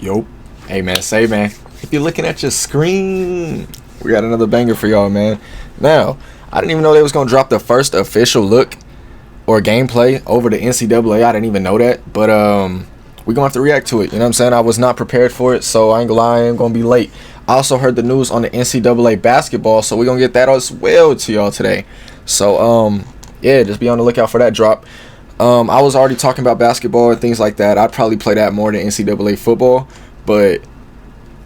Yo. Hey, man, say, man, if you're looking at your screen, we got another banger for y'all, man. Now, I didn't even know they was going to drop the first official look or gameplay over the NCAA. I didn't even know that, but we're going to have to react to it. You know what I'm saying? I was not prepared for it, so I ain't gonna lie, I am going to be late. I also heard the news on the NCAA basketball, so we're going to get that as well to y'all today. So, yeah, just be on the lookout for that drop. I was already talking about basketball and things like that. I'd probably play that more than NCAA football, but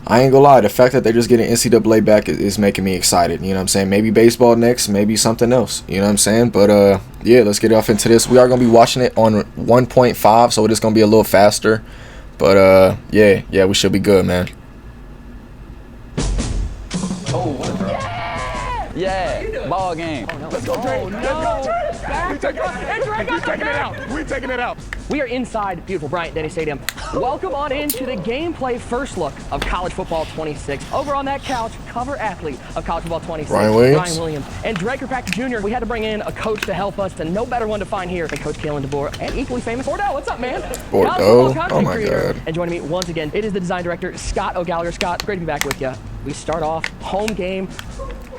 I ain't gonna lie, the fact that they're just getting NCAA back is making me excited. You know what I'm saying? Maybe baseball next, maybe something else. You know what I'm saying? But yeah, let's get off into this. We are gonna be watching it on 1.5, so it is gonna be a little faster. But yeah, we should be good, man. Yeah, ball game. Oh, no. Let's go, Dre. Oh, no. Let's go, Dre. We taking it out. We are inside beautiful Bryant-Denny Stadium. Welcome on into the gameplay first look of college football 26. Over on that couch, cover athlete of college football 26, Ryan Williams. And Drake Kirkpatrick Jr. We had to bring in a coach to help us, and no better one to find here than Coach Kalen DeBoer and equally famous Bordeaux. What's up, man? Bordeaux? Oh my God. And joining me once again, it is the design director, Scott O'Gallagher. Scott, great to be back with you. We start off home game.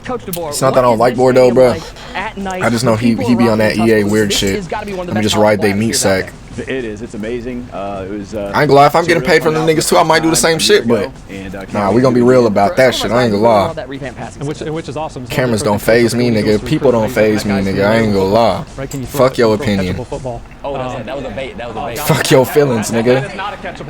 Coach DeBoer, it's not that I don't like Bordeaux, bro. At night, I just know he be on that EA weird shit. Let me just ride they meat sack. It is. It's amazing. It was. I ain't gonna lie. If I'm getting paid from them niggas too, I might do the same shit. But nah, we gonna be real about that shit. I ain't gonna lie. Which is awesome. Cameras don't phase me, nigga. People don't phase me, nigga. I ain't gonna lie. Fuck your opinion. Oh, that was a bait. That was a bait. Fuck your feelings, nigga.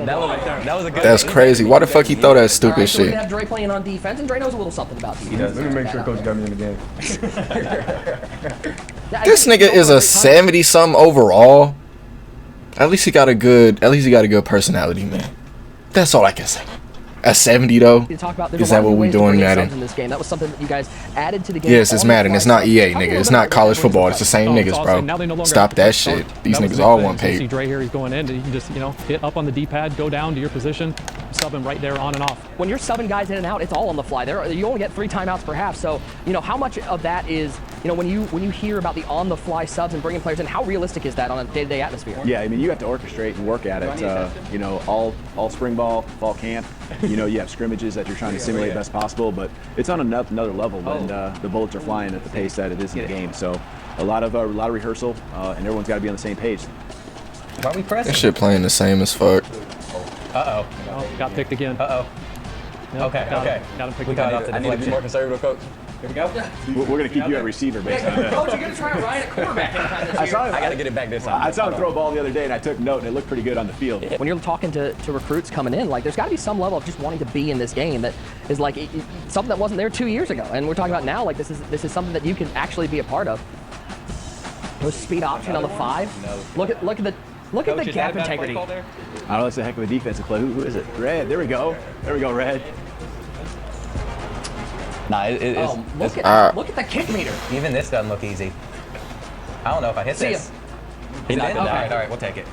That was a good. That's crazy. Why the fuck he throw that stupid So we shit? have Dre playing on defense, and Dre knows a little something about defense. Let me make sure Coach got me in the game. This nigga is a 70-something overall. At least he got a good personality, man. That's all I can say. A 70 though. Is that what we doing, Madden? In this game. That was something that you guys added to the game. Yes, it's Madden. It's not EA, nigga. It's not college football. It's the same niggas, bro. Stop that shit. These niggas all want paid. See Dre here, he's going in. You can just, hit up on the D-pad, go down to your position, sub him right there on and off. When you're subbing guys in and out, it's all on the fly. You only get 3 timeouts per half. So, how much of that is, when you hear about the on-the-fly subs and bringing players in, how realistic is that on a day-to-day atmosphere? Yeah, I mean, you have to orchestrate and work at it. All spring ball, fall camp. You have scrimmages that you're trying to simulate best possible, but it's on another level when the bullets are flying at the pace that it is in the game. So a lot of rehearsal, and everyone's got to be on the same page. Why are we pressing? That shit playing the same as fuck. Uh-oh. Oh, got picked again. Uh-oh. Yep, okay. Got him picked We got off again. the I need to be more conservative, coach. Here we go. We're going to keep you at receiver based on that. Coach, you're going to try Ryan at quarterback anytime this year. I got to get it back this time. I saw him throw a ball the other day, and I took note, and it looked pretty good on the field. When you're talking to recruits coming in, there's got to be some level of just wanting to be in this game that is something that wasn't there 2 years ago. And we're talking about now, this is something that you can actually be a part of. No speed option on the 5. Look at the gap integrity. I don't know, it's a heck of a defensive play. Who is it? Red. There we go. There we go, Red. Nah, look at the kick meter. Even this doesn't look easy. I don't know if I hit this. He did? All right, we'll take it.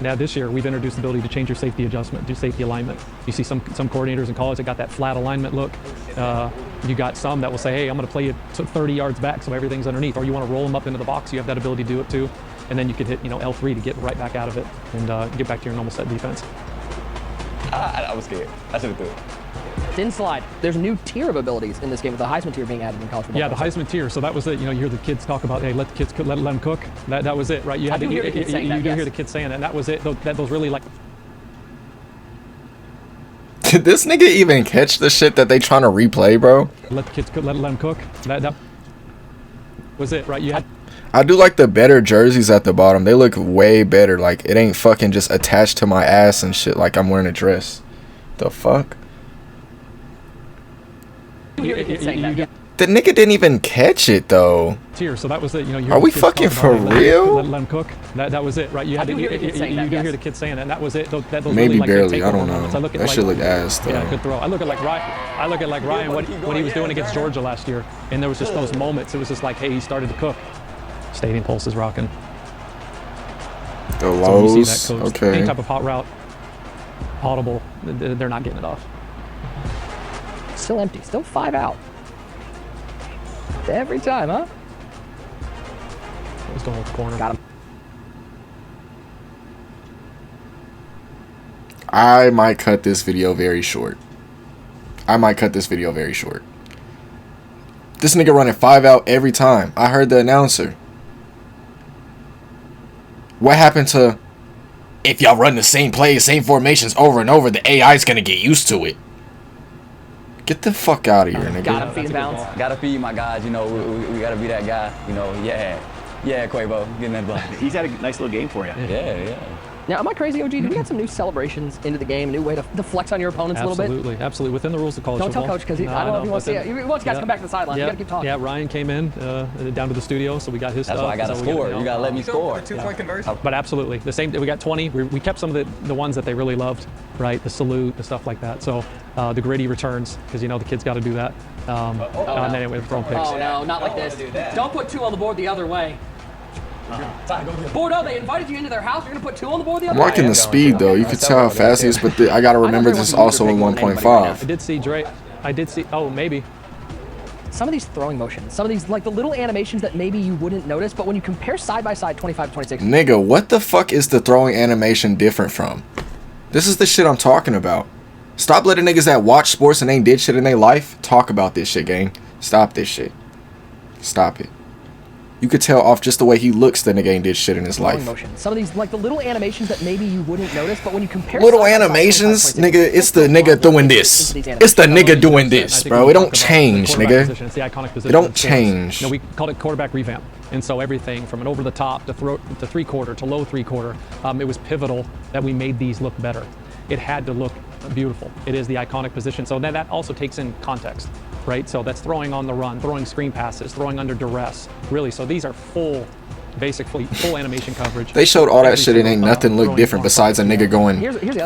Now this year, we've introduced the ability to change your safety adjustment, do safety alignment. You see some coordinators in college that got that flat alignment look. You got some that will say, hey, I'm going to play you 30 yards back so everything's underneath. Or you want to roll them up into the box, you have that ability to do it too. And then you could hit L3 to get right back out of it and get back to your normal set defense. I was scared. I should have threw it. Thin slide. There's a new tier of abilities in this game with the Heisman tier being added in college football. Yeah, the Heisman tier. So that was it. You hear the kids talk about, hey, let the kids cook, let them cook. That was it, right? You do hear the kids saying that, and that was it. Those really Did this nigga even catch the shit that they trying to replay, bro? Let the kids cook, let them cook. That was it, right? I do like the better jerseys at the bottom. They look way better. Like, it ain't fucking just attached to my ass and shit like I'm wearing a dress. The fuck? The nigga didn't even catch it though. So that was it. Are we fucking for real? Let them cook. That was it, right? You do hear the kids saying that, and that was it. Those maybe really, barely. I don't know. That shit look ass though. Yeah, good throw. I look at Ryan when he was doing against Georgia last year, and there was just those moments. It was just like, hey, he started to cook. Stadium pulse is rocking. The lows. So when you see that, okay. Any type of hot route, audible, they're not getting it off. Still empty. Still 5 out. Every time, huh? He's going with the corner. Got him. I might cut this video very short. I might cut this video very short. This nigga running 5 out every time. I heard the announcer. What happened to, if y'all run the same plays, same formations over and over, the AI's gonna get used to it? Get the fuck out of here, nigga. Gotta feed bounce. Gotta feed my guys, you know, we gotta be that guy, you know, yeah, Quavo, getting that ball. He's had a nice little game for you. Yeah. Now, am I crazy, OG? Do we got some new celebrations into the game, a new way to flex on your opponents a little bit? Absolutely. Within the rules of college Don't football. tell Coach, because I don't know if he wants to see it. He wants you guys to come back to the sideline. You got to keep talking. Yeah, Ryan came in down to the studio, so we got his That's stuff. why I got to score. You got to let me score. The 2-point conversion. But absolutely. The same, we got 20. We kept some of the ones that they really loved, right? The salute, the stuff like that. So the gritty returns, because, you know, the kids got to do that. And then we're throwing picks. Oh, no, not like this. Don't put 2 on the board the other way. Bordeaux, they invited you into their house. You're going to put 2 on the board the other way? Marking the speed, though. You could tell how fast he is, but I got to remember this is also in 1.5. I did see Drake. Oh, maybe. Some of these throwing motions, some of these, like the little animations that maybe you wouldn't notice, but when you compare side by side 25 to 26. Nigga, what the fuck is the throwing animation different from? This is the shit I'm talking about. Stop letting niggas that watch sports and ain't did shit in their life talk about this shit, gang. Stop this shit. Stop it. You could tell off just the way he looks that nigga ain't did shit in his life. Motion. Some of these, like the little animations that maybe you wouldn't notice, but when you compare little animations, nigga, it's the nigga doing this. It's the nigga doing this, bro. It don't change, nigga. It's the iconic position. It don't change. You know, we called it quarterback revamp. And so everything from an over the top to 3/4 to low 3/4, it was pivotal that we made these look better. It had to look beautiful. It is the iconic position. So then that also takes in context, right? So that's throwing on the run, throwing screen passes, throwing under duress, really. So these are basically full animation coverage. They showed all that shit and ain't nothing look different besides a nigga going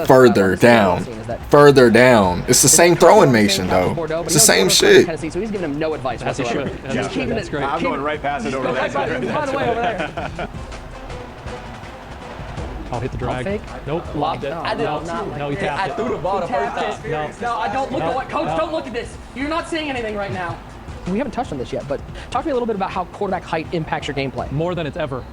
further down. Further down. It's the same throwing animation, though. It's the same shit. So he's giving him no advice whatsoever. Just keeping it. I'm going right past it over there. By the way, over there. I'll hit the drag. Fake? Nope. Lobbed it. No, he tapped it. I threw the ball the first time. No, I don't look at what, Coach, don't look at this. You're not seeing anything right now. We haven't touched on this yet, but talk to me a little bit about how quarterback height impacts your gameplay. More than it's ever.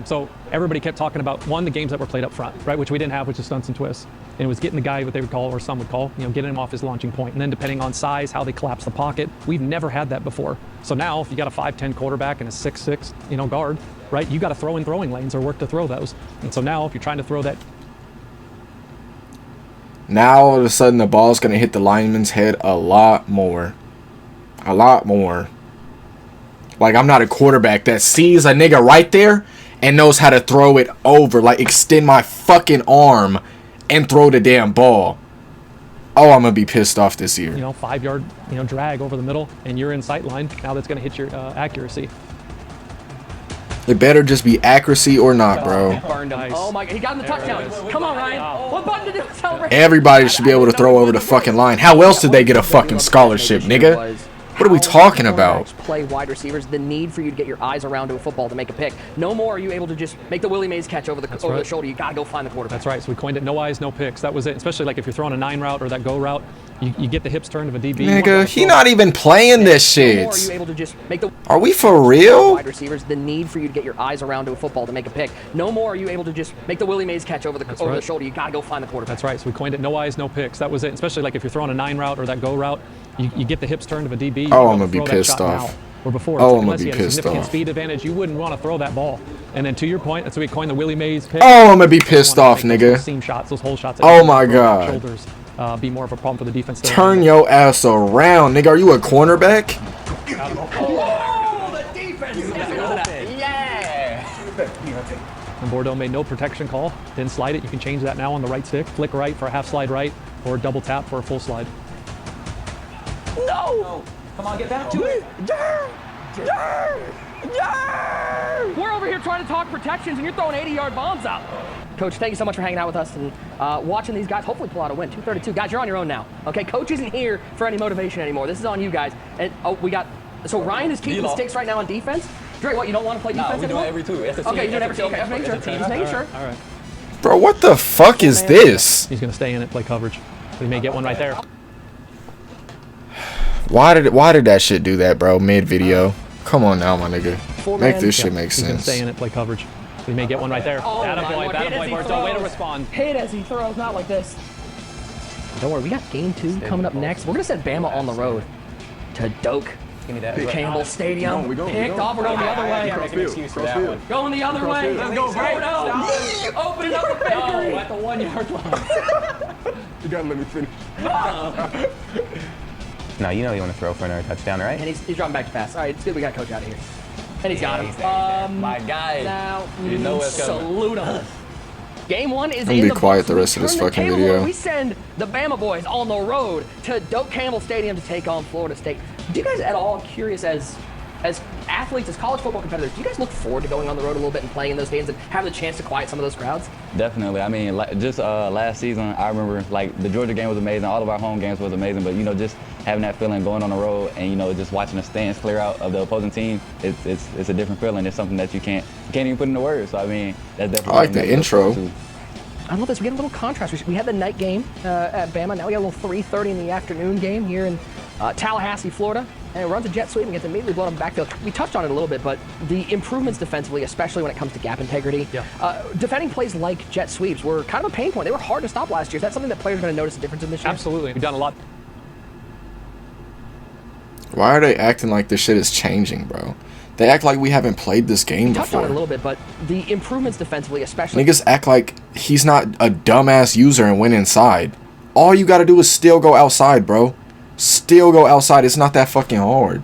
So everybody kept talking about, one, the games that were played up front, right, which we didn't have, which is stunts and twists. And it was getting the guy, what they would call, or some would call, you know, getting him off his launching point. And then depending on size, how they collapse the pocket, we've never had that before. So now, if you got a 5'10" quarterback and a 6'6", you know, guard, right, you got to throw in throwing lanes or work to throw those. And so now, if you're trying to throw that. Now, all of a sudden, the ball's going to hit the lineman's head a lot more. A lot more. Like, I'm not a quarterback that sees a nigga right there and knows how to throw it over. Like, extend my fucking arm and throw the damn ball. Oh, I'm going to be pissed off this year. You know, 5-yard, you know, drag over the middle, and you're in sight line. Now that's going to hit your accuracy. It better just be accuracy or not, bro. Burned him. Oh my God, he got him the touchdown. Come on, Ryan. What button to do? Celebrate. Everybody should be able to throw over the fucking line. How else did they get a fucking scholarship, nigga? What are we talking about? Play wide receivers, the need for you to get your eyes around to a football to make a pick. No more are you able to just make the Willie Mays catch over the shoulder. You got to go find the quarterback. That's right. So we coined it no eyes, no picks. That was it. Especially like if you're throwing a 9 route or that go route, you get the hips turned of a DB. Nigga, he not even playing this shit. No more are you able to just make the Are we for real? Wide receivers, the need for you to get your eyes around to a football to make a pick. No more are you able to just make the Willie Mays catch over the shoulder. You got to go find the quarterback. That's right. So we coined it no eyes, no picks. That was it. Especially like if you're throwing a 9 route or that go route, you get the hips turned of a DB. Oh, I'm gonna be pissed off. Or before, oh, like, I'm gonna unless be you had a pissed significant off. speed advantage, you wouldn't want to throw that ball. And then to your point, that's what we coined the Willie Mays pick. Oh, I'm gonna be pissed off, nigga. Those seam shots, those hole shots. Oh my God. Shoulders be more of a problem for the defense. Turn your ass around, nigga. Are you a cornerback? Oh, the defense! Yeah! And Bordeaux made no protection call. Didn't slide it. You can change that now on the right stick. Flick right for a half slide right, or double tap for a full slide. No! Come on, get back to it. We're over here trying to talk protections, and you're throwing 80-yard bombs out. Coach, thank you so much for hanging out with us and watching these guys hopefully pull out a win. 232. Guys, you're on your own now. Okay, Coach isn't here for any motivation anymore. This is on you guys. And so Ryan is keeping the sticks right now on defense. Drake, what, you don't want to play defense anymore? No, we do it every 2. Okay, you do it every 2. Okay, just making sure. Just making sure. All right. Bro, what the fuck is this? He's going to stay in it, play coverage. We may get one right there. Why did that shit do that, bro? Mid video. Come on now, my nigga. Make this shit make He's going to sense. stay in it, play coverage. We may get one right there. Oh, Attaboy, Bordeaux, way to respond. Hit as he throws, not like this. Don't worry, we got game 2 coming up next. We're going to send Bama on the road to Doak Give me that. Campbell Stadium. We going. Picked off. We're going the other way. Make an excuse for that one. Going the other way. Let's go, Bordeaux. Open it up the bakery. At the 1 yard line. You gotta let me finish. No, you know you want to throw for another touchdown, right? And he's dropping back to pass. All right, it's good we got Coach out of here. And he's got him. He's there. My guy. Now, You know what's coming. salute him. Game 1 is I'm in gonna the be quiet books. the rest of this We turn the fucking table video. and we send the Bama boys on the road to Doak Campbell Stadium to take on Florida State. Do you guys at all curious as athletes, as college football competitors, do you guys look forward to going on the road a little bit and playing in those games and having the chance to quiet some of those crowds? Definitely. I mean, just last season, I remember like the Georgia game was amazing. All of our home games was amazing. But just having that feeling going on the road and just watching the stands clear out of the opposing team, it's a different feeling. It's something that you can't even put into words. So I mean, that's definitely. I like the intro. I love this. We get a little contrast. We had the night game at Bama. Now we got a little 3:30 in the afternoon game here in Tallahassee, Florida. And it runs a jet sweep and gets immediately blown up in the backfield. We touched on it a little bit, but the improvements defensively, especially when it comes to gap integrity, defending plays like jet sweeps were kind of a pain point. They were hard to stop last year. Is that something that players are going to notice a difference in this year? Absolutely. We've done a lot. Why are they acting like this shit is changing, bro? They act like we haven't played this game We touched on it a before. little bit, but the improvements defensively, especially. Niggas act like he's not a dumbass user and went inside. All you gotta do is still go outside, bro. Still go outside. It's not that fucking hard.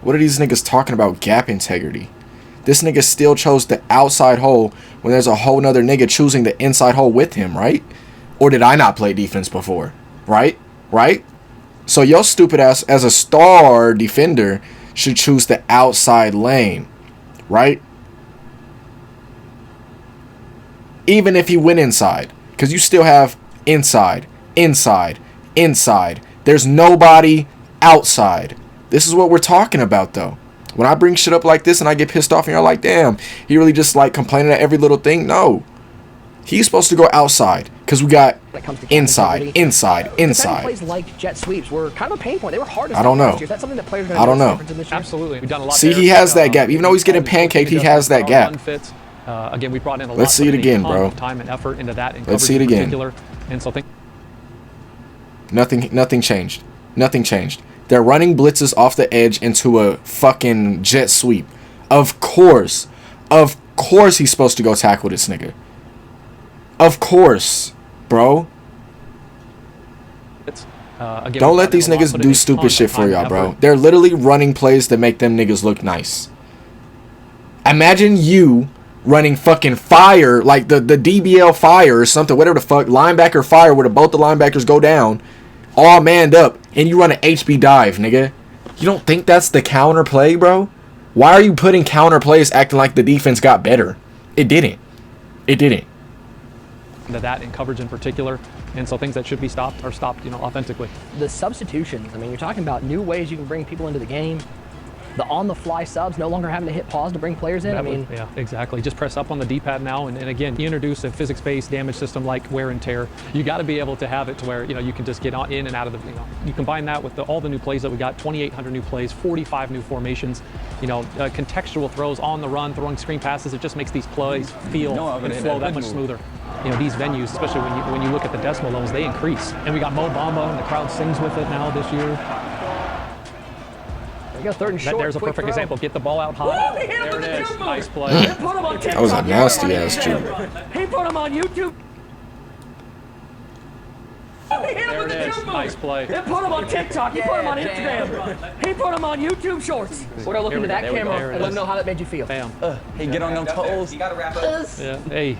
What are these niggas talking about gap integrity? This nigga still chose the outside hole when there's a whole nother nigga choosing the inside hole with him, right? Or did I not play defense before? Right? Right? So your stupid ass as a star defender should choose the outside lane, right? Even if he went inside, because you still have inside, inside, inside. There's nobody outside. This is what we're talking about, though. When I bring shit up like this and I get pissed off and you're like, damn, he really just like complaining at every little thing. No. He's supposed to go outside because we got inside. Defending plays like jet sweeps were kind of a pain point. They were hard to stop I don't know. last year. Is that something that players are going I to don't notice a know. difference in this year? Absolutely. We've done a lot. See, there. he has that gap. Even though he's getting pancaked, he has that gap. Unfit. Again, we brought in a lot. Let's see it put in a again, ton bro. of time and effort into that. And Let's see coverage it in again. particular. And so think. Nothing changed. Nothing changed. They're running blitzes off the edge into a fucking jet sweep. Of course he's supposed to go tackle this nigga. Of course, bro. Again, Don't we let brought in these a lot, niggas put in do a stupid ton shit of for time y'all, and bro. effort. They're literally running plays that make them niggas look nice. Imagine you running fucking fire, like the DBL fire or something, whatever the fuck, linebacker fire, where both the linebackers go down, all manned up, and you run an HB dive, nigga. You don't think that's the counter play, bro? Why are you putting counter plays acting like the defense got better? It didn't. It didn't. Into that in coverage in particular. And so things that should be stopped are stopped, authentically. The substitutions, I mean, you're talking about new ways you can bring people into the game. The on-the-fly subs, no longer having to hit pause to bring players in. Yeah, exactly. Just press up on the D-pad now, and again, you introduce a physics-based damage system like wear and tear. You got to be able to have it to where you can just get in and out of the. You combine that with all the new plays that we got, 2,800 new plays, 45 new formations. Contextual throws on the run, throwing screen passes. It just makes these plays feel and flow that much smoother. These venues, especially when you look at the decimal levels, they increase. And we got Mo Bamba, and the crowd sings with it now this year. We got third and short. There's a quick perfect throw. example. Get the ball out high. Whoa, he hit him There with it the is. juke move. Nice play. Put him on That was a TikTok. nasty ass juke. He put him on YouTube. He hit him with the There it is. juke move. Nice play. He put him on TikTok. He put him on Instagram. He put him on YouTube Shorts. We're gonna look into that There we go. camera There it and let is. them know how that made you feel. Bam. Hey, get on them toes. You gotta wrap up. Yeah. Hey.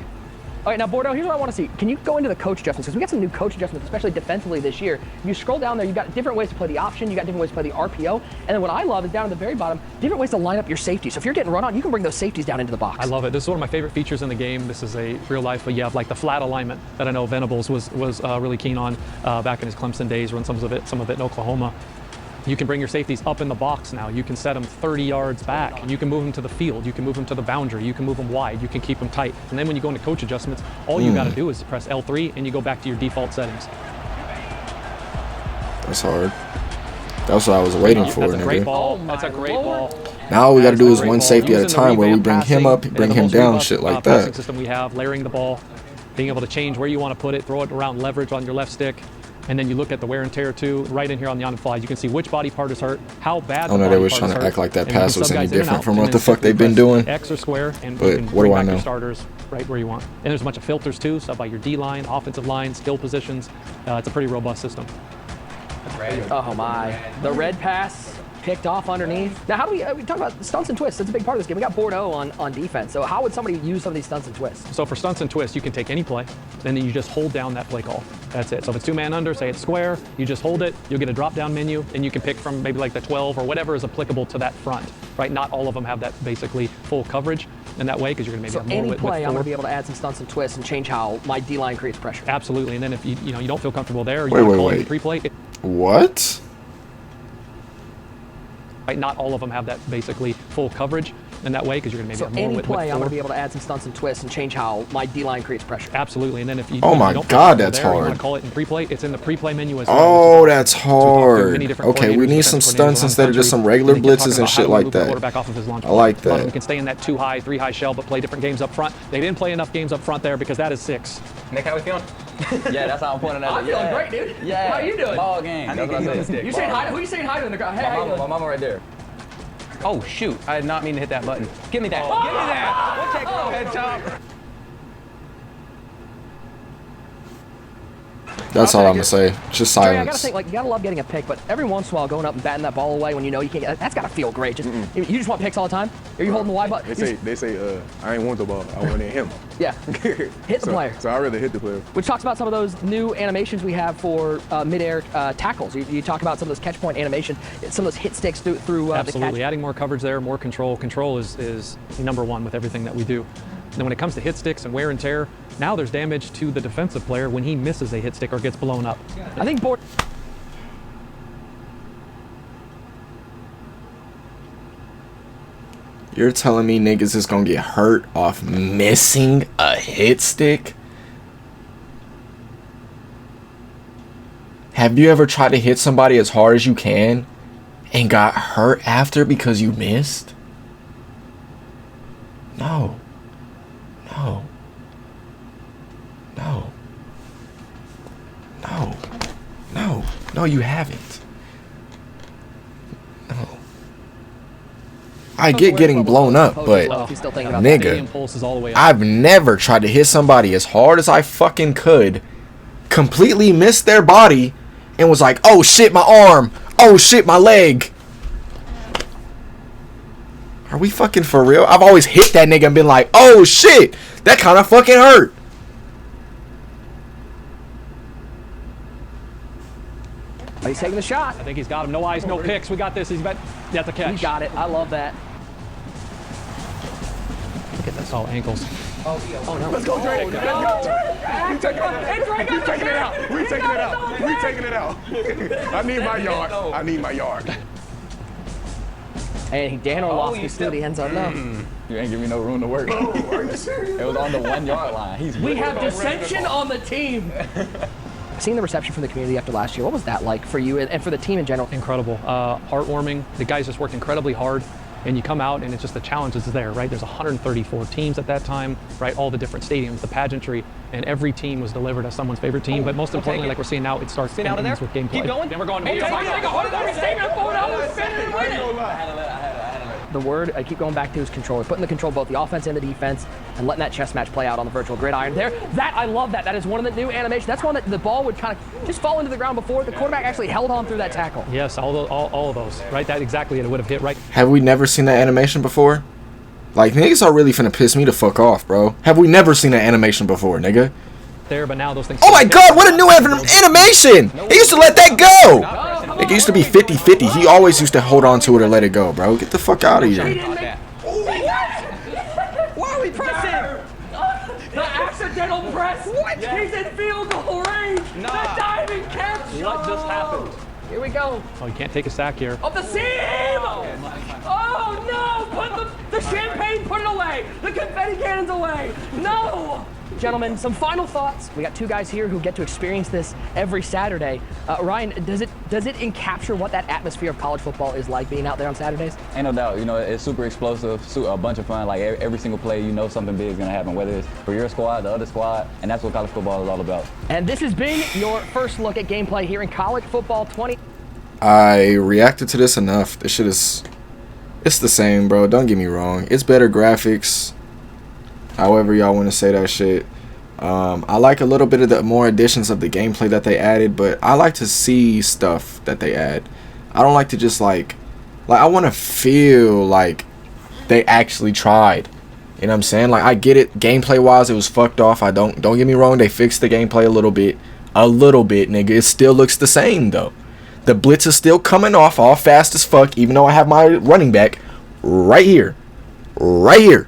All right, now Bordeaux, here's what I want to see. Can you go into the coach adjustments? Because we got some new coach adjustments, especially defensively this year. If you scroll down there, you've got different ways to play the option, you got different ways to play the RPO, and then what I love is down at the very bottom, different ways to line up your safety. So if you're getting run on, you can bring those safeties down into the box. I love it. This is one of my favorite features in the game. This is a real life, but you have like the flat alignment that I know Venables was really keen on back in his Clemson days, run some of it in Oklahoma. You can bring your safeties up in the box now. You can set them 30 yards back, and you can move them to the field. You can move them to the boundary. You can move them wide. You can keep them tight. And then when you go into coach adjustments, all you got to do is press L3, and you go back to your default settings. That's hard. That's what I was waiting for, That's a great nigga. ball. That's a great ball. Now all we got to do is one Great safety ball. at a Using the time where we revamp bring him passing up, and bring the him most down, robust, shit like passing that. system we have, layering the ball, being able to change where you want to put it, throw it around leverage on your left stick. And then you look at the wear and tear too, right in here on the on-the-fly. You can see which body part is hurt, how bad. I know they was trying to act like that pass was any different from what the fuck they've been doing. X or square, and but you can what do I bring back know? your starters right where you want. And there's a bunch of filters too, stuff like your D-line, offensive line, skill positions. It's a pretty robust system. Oh my, the red pass picked off underneath. Now, how do we talk about stunts and twists? That's a big part of this game. We got Bordeaux on defense. So how would somebody use some of these stunts and twists? So for stunts and twists, you can take any play, and then you just hold down that play call. That's it. So if it's 2-man under, say it's square, you just hold it, you'll get a drop-down menu, and you can pick from maybe like the 12 or whatever is applicable to that front, right? Not all of them have that basically full coverage in that way, because you're going to maybe have more any play, I'm going four. to be able to add some stunts and twists and change how my D-line creates pressure. Absolutely. And then if you don't feel comfortable there, you Wait, want to wait, call wait. it pre-play. What? Right? Not all of them have that basically full coverage in that way, because you're going to maybe have more any with play, I'm four. going to be able to add some stunts and twists and change how my D-line creates pressure. Absolutely. And then if you Oh you my don't feel God, comfortable that's there, you hard. want to call it in pre-play, it's in the pre-play menu as well. Oh, that's So we talk to hard. many different Okay, we coordinators, need some defensive coordinators stunts around instead the of just country, some regular and they can talk blitzes and about shit how to like move the that. quarterback off of his launch I like point. A lot of them that. can stay in that 2-high, 3-high shell, but play different games up front. They didn't play enough games up front there, because that is 6. Nick, how we feeling? Yeah, that's how I'm pointing at it. I'm feeling great, dude. Yeah. How you doing? Ball game. That's what I said. You saying hi? Who you saying hi to in the crowd? Hey, how you doing? My mama right there. Oh shoot! I did not mean to hit that button. Give me that. Give me that. We'll take a head chop. That's all I'm gonna say. Just Dre, I gotta silence. think, like, you gotta love getting a pick, but every once in a while going up and batting that ball away when you know you can't get, that's gotta feel great. Just you just want picks all the time? Are you holding the Y button? They say I ain't want the ball. I wanted him. Yeah. Hit the player. So I'd rather hit the player. Which talks about some of those new animations we have for midair tackles. You talk about some of those catch point animation, some of those hit sticks through the Absolutely. catch. Adding more coverage there, more control. Control is number one with everything that we do. And then when it comes to hit sticks and wear and tear, now there's damage to the defensive player when he misses a hit stick or gets blown up. I think You're telling me niggas is gonna get hurt off missing a hit stick? Have you ever tried to hit somebody as hard as you can and got hurt after because you missed? No. No. No. No. No. No, you haven't. No. I get getting blown up, but if you're still thinking about nigga, Stadium pulse is all the way up. I've never tried to hit somebody as hard as I fucking could, completely missed their body, and was like, oh shit, my arm. Oh shit, my leg. Are we fucking for real? I've always hit that nigga and been like, oh shit, that kind of fucking hurt. Oh, he's taking the shot. I think he's got him. No eyes, no picks. We got this. He's about. That's a catch. He got it. I love that. Look at this. Oh, ankles. Oh no. Let's go, Drake. Let's go. We taking it out. We taking it out. We taking it out. I need my yard. I need my yard. And Dan Orlovsky still the end zone. No. You ain't giving me no room to work. It was on the 1 yard line. He's We have dissension on the team. Seeing the reception from the community after last year, what was that like for you and for the team in general? Incredible. Heartwarming. The guys just worked incredibly hard. And you come out and it's just the challenge is there, right? There's 134 teams at that time, right? All the different stadiums, the pageantry, and every team was delivered as someone's favorite team. But most importantly, like we're seeing now, it starts and ends with gameplay. Keep going. Then we're going to The word I keep going back to is control. We're putting the control both the offense and the defense and letting that chess match play out on the virtual gridiron there. That, I love that. That is one of the new animations. That's one that the ball would kind of just fall into the ground before the quarterback actually held on through that tackle. Yes, all of those, right? That exactly it would have hit right. Have we never seen that animation before? Like, niggas are really finna piss me the fuck off, bro. Have we never seen that animation before, nigga? There, but now those things. Oh my god, what a new animation! He used to let that go! Nigga used to be 50-50. He always used to hold on to it or let it go, bro. Get the fuck out of here. Why are we pressing? The accidental press. What? He's in field goal range. The diving catch. What just happened? Here we go. Oh, you can't take a sack here. Of the seam. Oh no! Put The champagne, put it away. The confetti cannons away. No. Gentlemen, some final thoughts. We got two guys here who get to experience this every Saturday. Ryan, does it capture what that atmosphere of college football is like being out there on Saturdays? Ain't no doubt. You know, it's super explosive, a bunch of fun. Like every single play, you know something big is gonna happen, whether it's for your squad, the other squad, and that's what college football is all about. And this has been your first look at gameplay here in College Football 20. I reacted to this enough. This shit is, it's the same, bro. Don't get me wrong. It's better graphics. However y'all want to say that shit. I like a little bit of the more additions of the gameplay that they added, but I like to see stuff that they add. I don't like to just like I want to feel like they actually tried. You know what I'm saying? Like, I get it, gameplay wise it was fucked off. Don't get me wrong, they fixed the gameplay a little bit, nigga. It still looks the same though. The blitz is still coming off all fast as fuck, even though I have my running back right here, right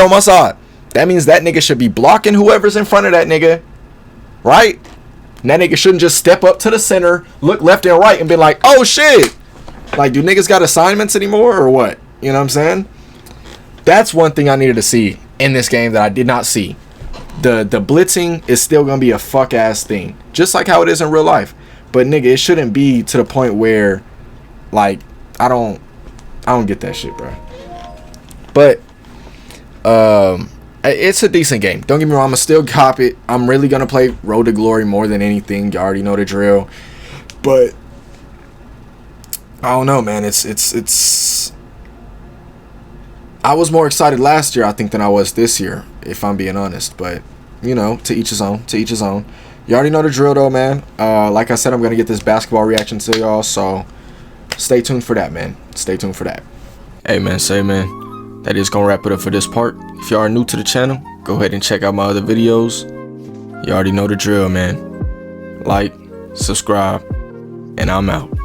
on my side. That means that nigga should be blocking whoever's in front of that nigga, right? And that nigga shouldn't just step up to the center, look left and right, and be like, oh shit. Like, do niggas got assignments anymore or what? You know what I'm saying? That's one thing I needed to see in this game that I did not see. The blitzing is still gonna be a fuck ass thing, just like how it is in real life. But nigga, it shouldn't be to the point where, like, I don't get that shit, bro. But it's a decent game. Don't get me wrong, I'm gonna still cop it. I'm really gonna play Road to Glory more than anything. You already know the drill. But I don't know, man. It's I was more excited last year, I think, than I was this year, if I'm being honest. But you know, to each his own. To each his own. You already know the drill, though, man. Like I said, I'm gonna get this basketball reaction to y'all, so stay tuned for that, man. Stay tuned for that. Hey, man, that is gonna wrap it up for this part. If you are new to the channel, go ahead and check out my other videos. You already know the drill, man. Like, subscribe, and I'm out.